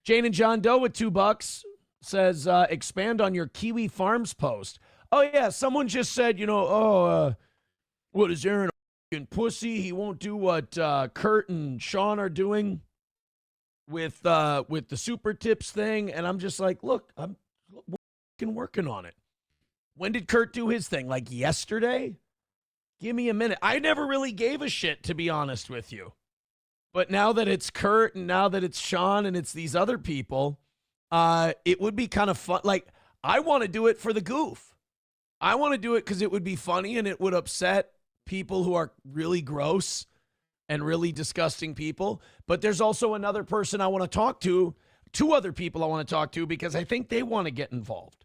Jane and John Doe with $2 says, expand on your Kiwi Farms post. Oh, yeah, someone just said, what is Aaron a pussy? He won't do what Kurt and Sean are doing with the super tips thing. And I'm just like, look, I'm working on it. When did Kurt do his thing? Like yesterday? Give me a minute. I never really gave a shit, to be honest with you. But now that it's Kurt and now that it's Sean and it's these other people, it would be kind of fun. Like, I want to do it for the goof. I want to do it because it would be funny and it would upset people who are really gross and really disgusting people. But there's also another person I want to talk to, two other people I want to talk to, because I think they want to get involved.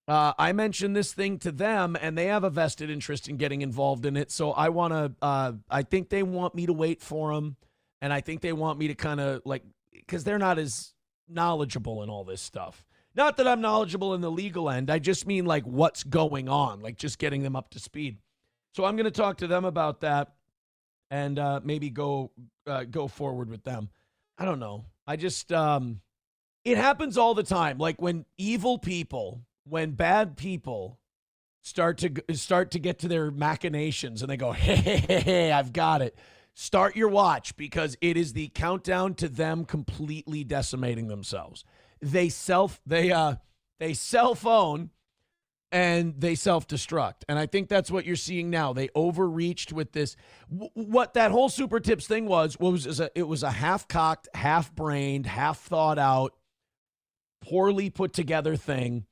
I mentioned this thing to them, and they have a vested interest in getting involved in it. So I want to, I think they want me to wait for them. And I think they want me to kind of like, because they're not as knowledgeable in all this stuff. Not that I'm knowledgeable in the legal end. I just mean like what's going on, like just getting them up to speed. So I'm going to talk to them about that and maybe go forward with them. I don't know. I just, it happens all the time. Like when evil people, when bad people start to get to their machinations and they go, hey, I've got it. Start your watch, because it is the countdown to them completely decimating themselves. They cell phone and they self-destruct. And I think that's what you're seeing now. They overreached with this. What that whole super tips thing was it was a half-cocked, half-brained, half-thought-out, poorly put together thing.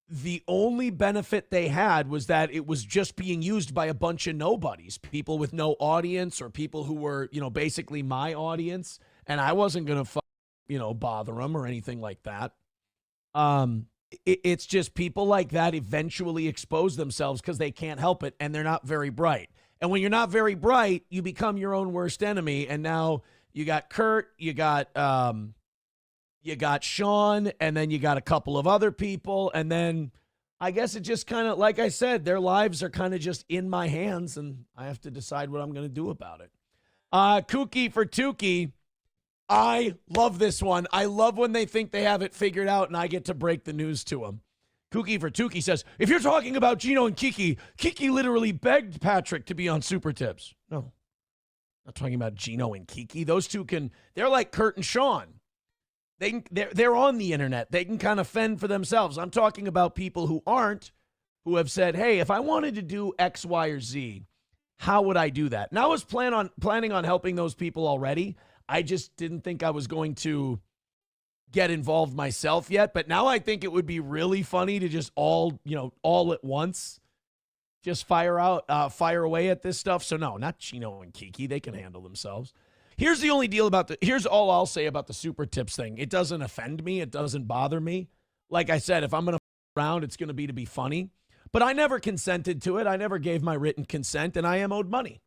The only benefit they had was that it was just being used by a bunch of nobodies, people with no audience or people who were, basically my audience. And I wasn't going to, bother them or anything like that. It's just people like that eventually expose themselves because they can't help it and they're not very bright. And when you're not very bright, you become your own worst enemy. And now you got Kurt, you got Sean, and then you got a couple of other people. And then I guess it just kind of, like I said, their lives are kind of just in my hands, and I have to decide what I'm going to do about it. Kooky for Tukey. I love this one. I love when they think they have it figured out, and I get to break the news to them. Kooky for Tukey says, if you're talking about Gino and Kiki literally begged Patrick to be on Super Tips. No, I'm not talking about Gino and Kiki. Those two they're like Kurt and Sean. They're on the internet. They can kind of fend for themselves. I'm talking about people who who have said, hey, if I wanted to do X, Y, or Z, how would I do that? And I was planning on helping those people already. I just didn't think I was going to get involved myself yet. But now I think it would be really funny to just all at once, just fire away at this stuff. So no, not Chino and Kiki. They can handle themselves. Here's the only deal here's all I'll say about the super tips thing. It doesn't offend me. It doesn't bother me. Like I said, if I'm going to around, it's going to be funny. But I never consented to it. I never gave my written consent, and I am owed money.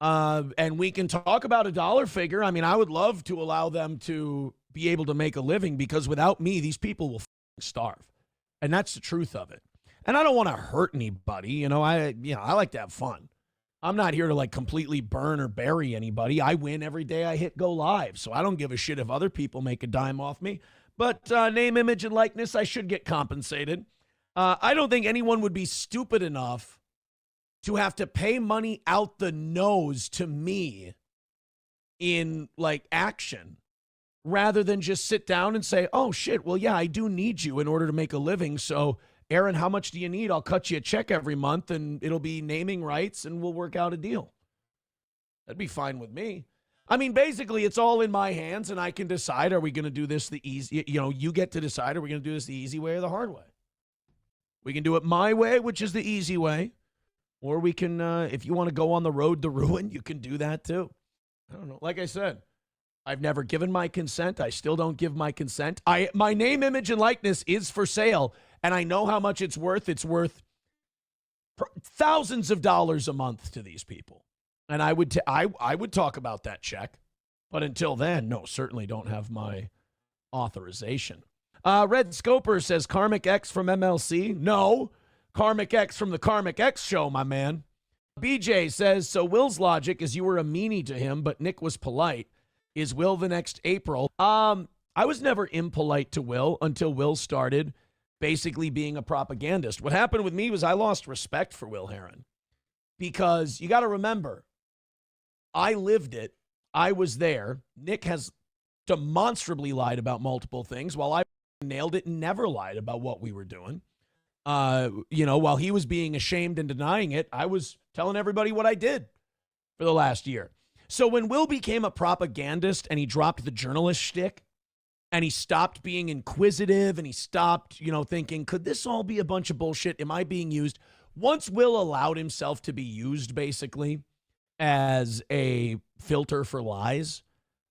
And we can talk about a dollar figure. I mean, I would love to allow them to be able to make a living, because without me, these people will starve. And that's the truth of it. And I don't want to hurt anybody. I like to have fun. I'm not here to like completely burn or bury anybody. I win every day I hit go live. So I don't give a shit if other people make a dime off me. But name, image, and likeness, I should get compensated. I don't think anyone would be stupid enough to have to pay money out the nose to me in like action, rather than just sit down and say, oh shit, well, yeah, I do need you in order to make a living. So Aaron, how much do you need? I'll cut you a check every month, and it'll be naming rights, and we'll work out a deal. That'd be fine with me. I mean, basically, it's all in my hands, and I can decide, are we going to do this the easy, you get to decide, are we going to do this the easy way or the hard way? We can do it my way, which is the easy way, or we can, if you want to go on the road to ruin, you can do that too. I don't know. Like I said, I've never given my consent. I still don't give my consent. My name, image, and likeness is for sale, and I know how much it's worth. It's worth thousands of dollars a month to these people. And I would talk about that check. But until then, no, certainly don't have my authorization. Red Scoper says, Karmic X from MLC. No, Karmic X from the Karmic X show, my man. BJ says, so Will's logic is you were a meanie to him, but Nick was polite. Is Will the next April? I was never impolite to Will until Will started basically being a propagandist. What happened with me was I lost respect for Will Heron because you got to remember, I lived it. I was there. Nick has demonstrably lied about multiple things while I nailed it and never lied about what we were doing. While he was being ashamed and denying it, I was telling everybody what I did for the last year. So when Will became a propagandist and he dropped the journalist shtick and he stopped being inquisitive and he stopped, thinking, could this all be a bunch of bullshit? Am I being used? Once Will allowed himself to be used basically as a filter for lies,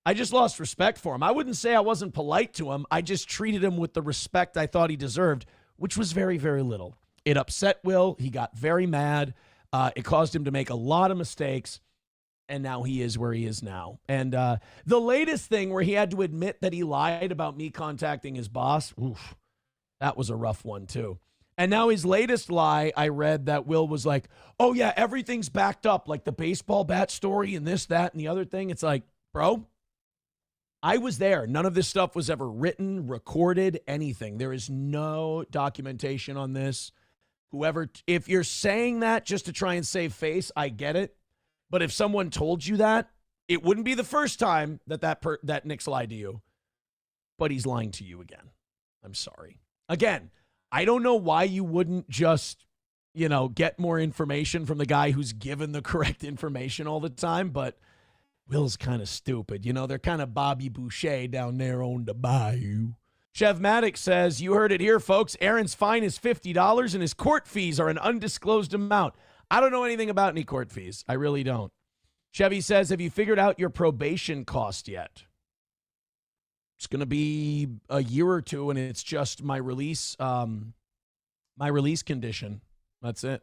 I just lost respect for him. I wouldn't say I wasn't polite to him. I just treated him with the respect I thought he deserved, which was very, very little. It upset Will. He got very mad. It caused him to make a lot of mistakes. And now he is where he is now. And the latest thing where he had to admit that he lied about me contacting his boss, oof, that was a rough one too. And now his latest lie, I read that Will was like, oh yeah, everything's backed up, like the baseball bat story and this, that, and the other thing. It's like, bro, I was there. None of this stuff was ever written, recorded, anything. There is no documentation on this. If you're saying that just to try and save face, I get it. But if someone told you that, it wouldn't be the first time that Nick's lied to you. But he's lying to you again. I'm sorry. Again, I don't know why you wouldn't just, get more information from the guy who's given the correct information all the time. But Will's kind of stupid. They're kind of Bobby Boucher down there on the bayou. Chev Maddox says, you heard it here, folks. Aaron's fine is $50 and his court fees are an undisclosed amount. I don't know anything about any court fees. I really don't. Chevy says, have you figured out your probation cost yet? It's going to be a year or two, and it's just my release condition. That's it.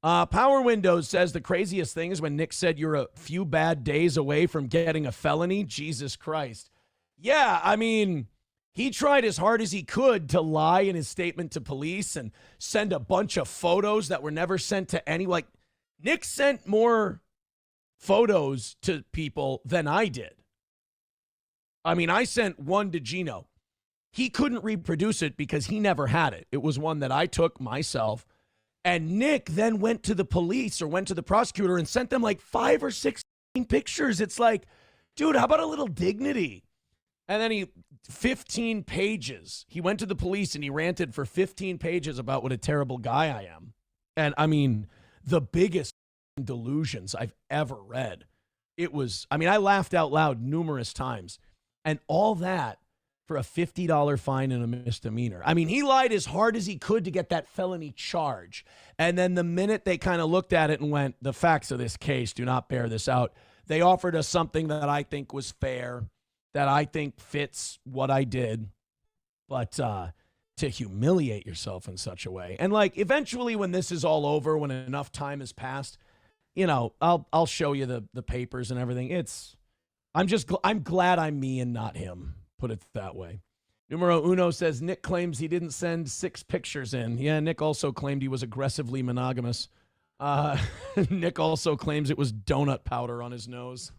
Power Windows says the craziest thing is when Nick said you're a few bad days away from getting a felony. Jesus Christ. Yeah, I mean, he tried as hard as he could to lie in his statement to police and send a bunch of photos that were never sent to anyone. Like, Nick sent more photos to people than I did. I mean, I sent one to Gino. He couldn't reproduce it because he never had it. It was one that I took myself. And Nick then went to the police or went to the prosecutor and sent them like 5 or 6 pictures. It's like, dude, how about a little dignity? And then 15 pages. He went to the police and he ranted for 15 pages about what a terrible guy I am. And I mean, the biggest delusions I've ever read. I laughed out loud numerous times. And all that for a $50 fine and a misdemeanor. I mean, he lied as hard as he could to get that felony charge. And then the minute they kind of looked at it and went, the facts of this case do not bear this out, they offered us something that I think was fair, that I think fits what I did. But to humiliate yourself in such a way. And like, eventually when this is all over, when enough time has passed, I'll show you the papers and everything. I'm glad I'm me and not him. Put it that way. Numero Uno says Nick claims he didn't send 6 pictures in. Yeah, Nick also claimed he was aggressively monogamous. Nick also claims it was donut powder on his nose.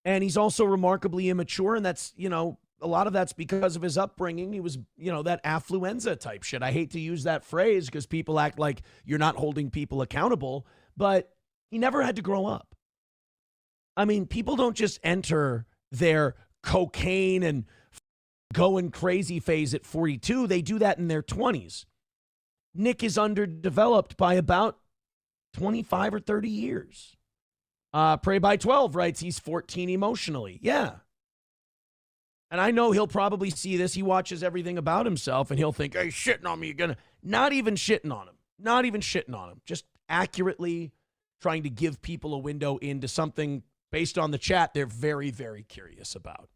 And he's also remarkably immature, and that's, a lot of that's because of his upbringing. He was, that affluenza type shit. I hate to use that phrase because people act like you're not holding people accountable, but he never had to grow up. I mean, people don't just enter their cocaine and going crazy phase at 42. They do that in their 20s. Nick is underdeveloped by about 25 or 30 years. Pray by 12 writes he's 14 emotionally. Yeah. And I know he'll probably see this. He watches everything about himself and he'll think, hey, shitting on me again. Not even shitting on him. Not even shitting on him. Just accurately trying to give people a window into something based on the chat they're very, very curious about.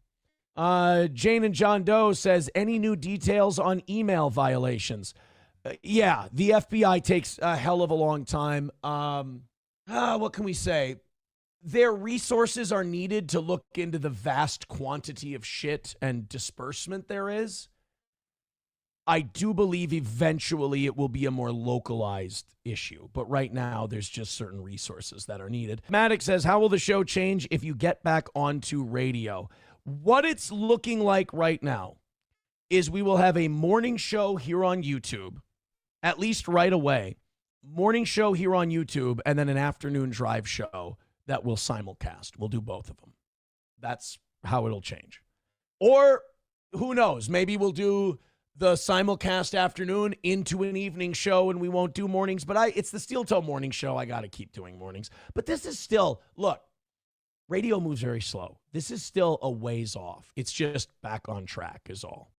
Jane and John Doe says, any new details on email violations? Yeah, the FBI takes a hell of a long time. What can we say? Their resources are needed to look into the vast quantity of shit and disbursement there is. I do believe eventually it will be a more localized issue, but right now there's just certain resources that are needed. Maddox says, how will the show change if you get back onto radio? What it's looking like right now is we will have a morning show here on YouTube, at least right away. Morning show here on YouTube, and then an afternoon drive show that will simulcast. We'll do both of them. That's how it'll change. Or who knows? Maybe we'll do the simulcast afternoon into an evening show and we won't do mornings. But it's the Steel Toe morning show. I got to keep doing mornings. But this is still, look, radio moves very slow. This is still a ways off. It's just back on track is all.